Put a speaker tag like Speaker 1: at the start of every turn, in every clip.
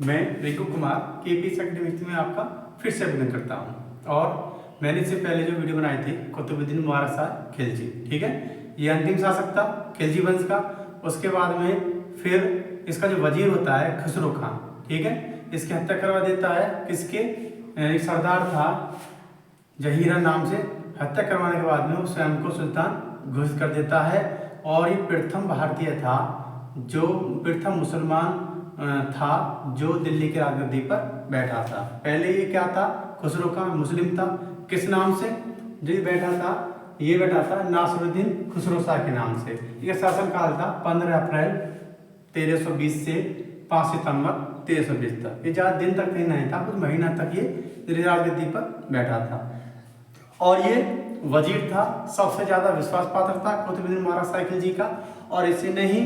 Speaker 1: मैं Rinku Kumar KPS academy में आपका फिर से अभिनंदन करता हूं। और मैंने इससे पहले जो वीडियो बनाई थी कुतुबुद्दीन मुबारक शाह खिलजी, ठीक है, ये अंतिम शासक था खिलजी वंश का। उसके बाद में फिर इसका जो वजीर होता है खसरो खान, ठीक है, इसकी हत्या करवा देता है। किसके? एक सरदार था जहीरा नाम से। हत्या करवाने के बाद में वो स्वयं को सुल्तान घोषित कर देता है। और ये प्रथम भारतीय था, जो प्रथम मुसलमान था जो दिल्ली के राजगद्दी पर बैठा था। पहले ये क्या था? खुसरो खान मुस्लिम था। किस नाम से जो ये बैठा था? ये बैठा था नासिरुद्दीन खुसरो शाह के नाम से। ये शासनकाल था 15 अप्रैल 1320 से 5 सितंबर 1320 तक। ये ज़्यादा दिन तक नहीं था, कुछ महीना तक ये दिल्ली राजगद्दी पर बैठा था। और ये वजीर था, सबसे ज़्यादा विश्वास पात्र था कुतुबुद्दीन मुबारक शाह खिलजी का। और इसने ही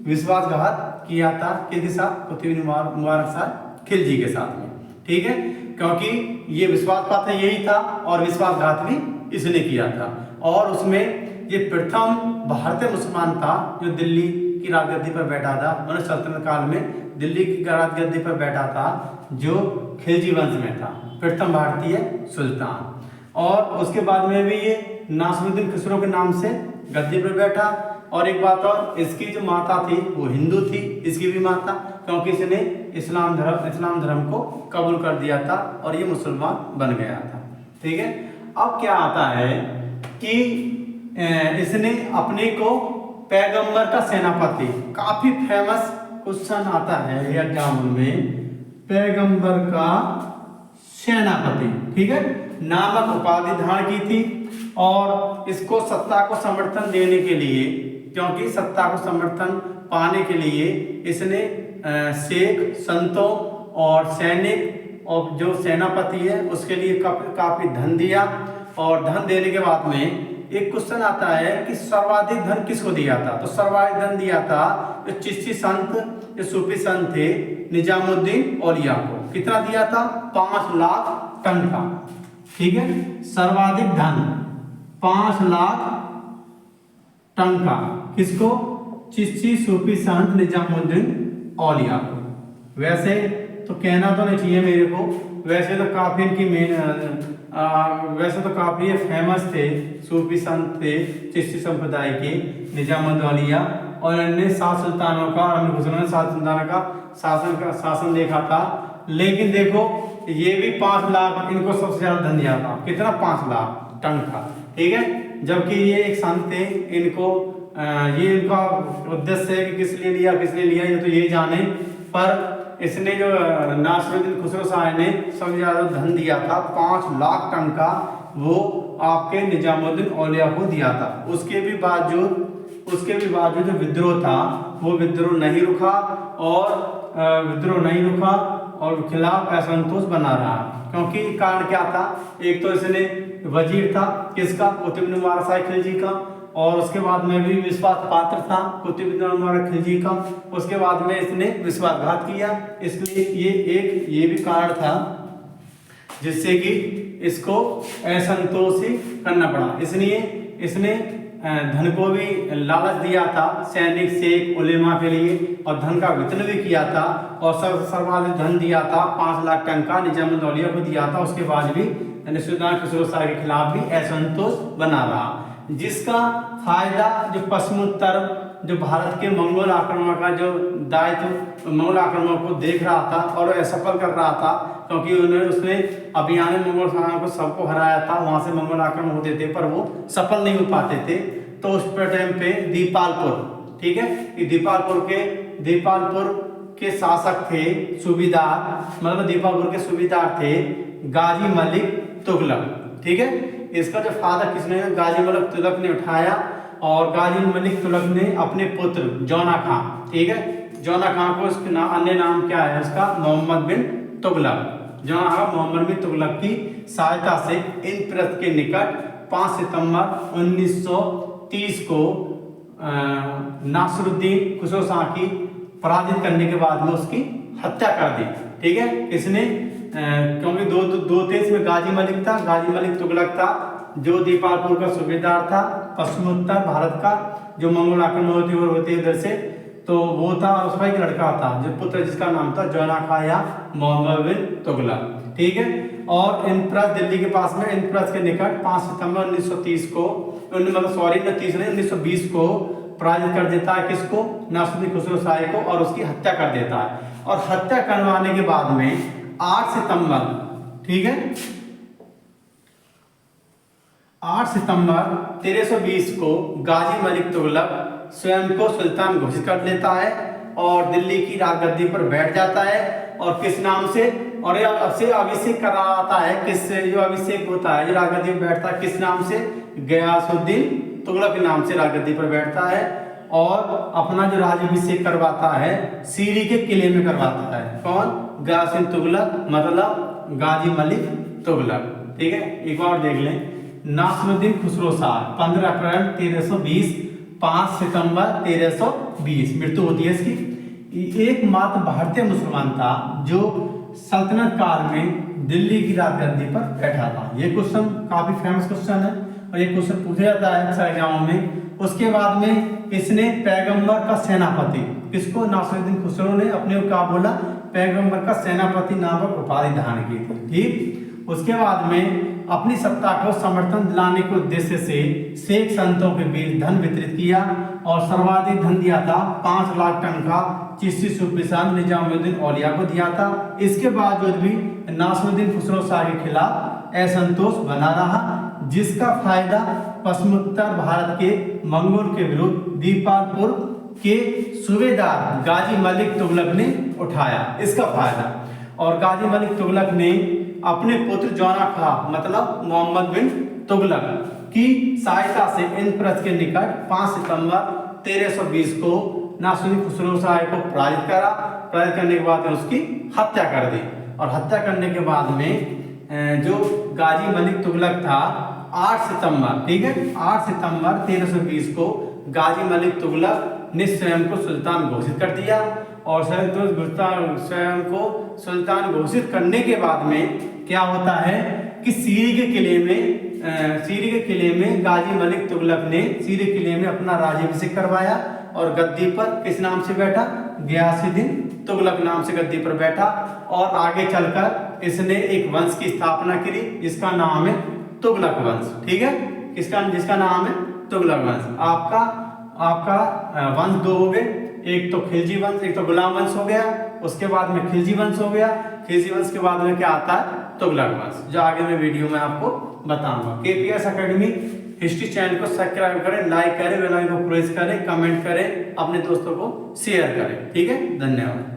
Speaker 1: विश्वासघात किया था किसके साथ? कुतुबुद्दीन मुबारक शाह खिलजी के साथ में, ठीक है, क्योंकि ये विश्वास पात्र यही था और विश्वासघात भी इसने किया था। और उसमें ये प्रथम भारतीय मुसलमान था जो दिल्ली की राजगद्दी पर बैठा था। उन्होंने सल्तनत काल में दिल्ली की राजगद्दी पर बैठा था जो खिलजी वंश में था, प्रथम भारतीय सुल्तान। और उसके बाद में भी ये नासिरुद्दीन खुसरो के नाम से गद्दी पर बैठा। और एक बात और, इसकी जो माता थी वो हिंदू थी, इसकी भी माता, क्योंकि इसने इस्लाम धर्म को कबूल कर दिया था और ये मुसलमान बन गया था, ठीक है। अब क्या आता है कि इसने अपने को पैगंबर का सेनापति, काफी फेमस क्वेश्चन आता है एग्जाम में, पैगंबर का सेनापति, ठीक है, नामक उपाधि धारण की थी। और इसको सत्ता को समर्थन देने के लिए, क्योंकि सत्ता को समर्थन पाने के लिए इसने शेख, संतों और सैनिक और जो सेनापति है उसके लिए काफी धन दिया। और धन देने के बाद में एक क्वेश्चन आता है कि सर्वाधिक धन किसको दिया था? तो सर्वाधिक धन दिया था जो चिश्ती संत, जो सूफी संत थे, निजामुद्दीन औलिया को। कितना दिया था? 5 लाख टन का, ठीक है, सर्वाधिक धन 5 लाख टन का। किसको? चिश्ती सूफी संत निजामुद्दीन औलिया को। वैसे तो कहना तो नहीं चाहिए मेरे को, वैसे तो काफी इनकी वैसे तो काफी फेमस थे, सूफी संत थे चिश्ती संप्रदाय के, निजामुद्दीन औलिया। और इन्होंने 7 सुल्तानों का, 7 सुल्तानों का शासन देखा था। लेकिन देखो ये भी 5 लाख, इनको सबसे ज्यादा धन दिया था। कितना? 5 लाख टन का, ठीक है। जबकि ये एक संत थे, इनको ये इनका उद्देश्य है कि किस लिए लिया ये तो ये जाने। पर इसने जो नासिरुद्दीन खुसरो शाह ने सबसे ज्यादा धन दिया था 5 लाख टन का, वो आपके निजामुद्दीन औलिया को दिया था। उसके भी बावजूद जो विद्रोह था वो विद्रोह नहीं रुका और खिलाफ असंतोष बना रहा। क्योंकि कारण क्या था? एक तो इसने वजीर था किसका? कुतुबुद्दीन मुबारक शाह खिलजी का। और उसके बाद में भी विश्वास पात्र था कुतुबुद्दीन मुबारक खिलजी का। उसके बाद में इसने विश्वासघात किया, इसलिए ये भी कारण था जिससे कि इसको असंतोषी करना पड़ा। इसलिए इसने धन को भी लालच दिया था सैनिक, शेख, उलेमा के लिए, और धन का वितरण भी किया था। और सर्वाधिक धन दिया था 5 लाख टन का, निजामुद्दीन औलिया को दिया था। उसके बाद भी सुल्तान खुसरो शाह के खिलाफ भी असंतोष बना रहा, जिसका फायदा जो पश्चिमोत्तर जो भारत के मंगोल आक्रमण का जो दायित्व मंगोल आक्रमण को देख रहा था और असफल कर रहा था, क्योंकि उसने अभियान मंगोल सेनाओं को सबको हराया था, वहां से मंगोल आक्रमण होते थे पर वो सफल नहीं हो पाते थे। तो उस टाइम पे दीपालपुर, ठीक है, ये दीपालपुर के शासक थे सूबेदार, मतलब दीपालपुर के सूबेदार थे गाजी मलिक तुगलक, ठीक है। इसका जो फायदा किसने? गाजी मलिक तुगलक ने उठाया। और गाजी मलिक तुगलक ने अपने पुत्र जौना खां, ठीक है, जौना खां को उसका अन्य नाम क्या है उसका? मोहम्मद बिन तुगलक। जौना खां मोहम्मद बिन तुगलक की सहायता से इंद्रप्रस्थ के निकट 5 सितंबर 1930 को नासिरुद्दीन खुसरो शाह की पराजित करने के बाद में उसकी हत्या कर दी, ठीक है। इसने क्योंकि दो थे, इसमें गाजी मलिक तुगलक था जो दीपालपुर का सूबेदार था, पश्चिमोत्तर भारत का जो मंगोल आक्रमण होते उधर से। तो वो था, उसका एक लड़का था जो पुत्र, जिसका नाम था जौनखा या मोहम्मद बिन तुगलक, ठीक है। और इनप्रस दिल्ली के पास में, इनप्रस के निकट 5 सितंबर 1930 को, मतलब सॉरी 1920 को पराजित कर देता है किसको, नासिरुद्दीन खुसरो शाही को, और उसकी हत्या कर देता है। और हत्या करवाने के बाद में 8 सितंबर, ठीक है, 8 सितंबर 1320 को गाजी मलिक तुगलक स्वयं को सुल्तान घोषित कर लेता है और दिल्ली की राजगद्दी पर बैठ जाता है। और किस नाम से, और अभिषेक कराता है, किस, जो अभिषेक होता है, जो राजगद्दी पर बैठता है, किस नाम से, गयासुद्दीन तुगलक के नाम से राजगद्दी पर बैठता है। और अपना जो राज्याभिषेक करवाता है सीरी के किले में करवाता है। कौन, गयासुद्दीन तुगलक, मतलब गाजी मलिक तुगलक, ठीक है। एक बार देख लें, नासिरुद्दीन खुसरो शाह 15 अप्रैल 1320, 5 सितंबर 1320 मृत्यु होती है इसकी। एकमात्र भारतीय मुसलमान था जो सल्तनत काल में दिल्ली की राजगद्दी पर बैठा था। ये क्वेश्चन काफी फेमस क्वेश्चन है और ये क्वेश्चन पूछा जाता है अक्सर एग्जामों में। उसके बाद में इसने पैगंबर का सेनापति, किसको, नासिरुद्दीन खुसरो ने अपने को क्या बोला, पैगंबर का सेनापति नामक उपाधि धारण की थी, ठीक। उसके बाद में अपनी सत्ता को समर्थन दिलाने के उद्देश्य से शेख संतों के बीच धन वितरित किया और सर्वाधिक धन दिया था 5 लाख टन का चिश्ती सूफिसान निजामुद्दीन औलिया को दिया था। इसके बावजूद भी नासिरुद्दीन खुसरो शाह के खिलाफ असंतोष बना रहा, जिसका फायदा पश्चिमोत्तर भारत के मंगोल के विरुद्ध दीपालपुर के सूबेदार गाजी मलिक तुगलक ने उठाया इसका फायदा। और गाजी मलिक तुगलक ने अपने पुत्र जौनखा, मतलब मोहम्मद बिन तुगलक की सहायता से इनप्रस के निकट 5 सितंबर 1320 को नासिरुद्दीन खुसरो शाह को पराजित करा। पराजित करने के बाद उसकी हत्या कर दी। और हत्या करने के बाद में जो गाजी मलिक तुगलक था, 8 सितंबर, ठीक है, 8 सितंबर 1320 को गाजी मलिक तुगलक ने स्वयं को सुल्तान घोषित कर दिया। और स्वयं को सुल्तान घोषित करने के बाद में क्या होता है कि सीरी के किले में गाजी मलिक तुगलक ने सीरी किले में अपना राज्याभिषेक करवाया और गद्दी पर किस नाम से बैठा, गयासुद्दीन तुगलक नाम से गद्दी पर बैठा। और आगे चलकर इसने एक वंश की स्थापना की जिसका नाम है तुगलक वंश, ठीक है, जिसका नाम है तुगलक वंश। आपका वंश 2 हो गए, एक तो खिलजी वंश, एक तो गुलाम वंश हो गया, उसके बाद में खिलजी वंश हो गया। खिलजी वंश के बाद में क्या आता है, तुगलक वंश, जो आगे मैं वीडियो में आपको बताऊंगा। केपीएस एकेडमी हिस्ट्री चैनल को सब्सक्राइब करें, लाइक करें, बेल आइकन को प्रेस करें, कमेंट करें, अपने दोस्तों को शेयर करें, ठीक है। धन्यवाद।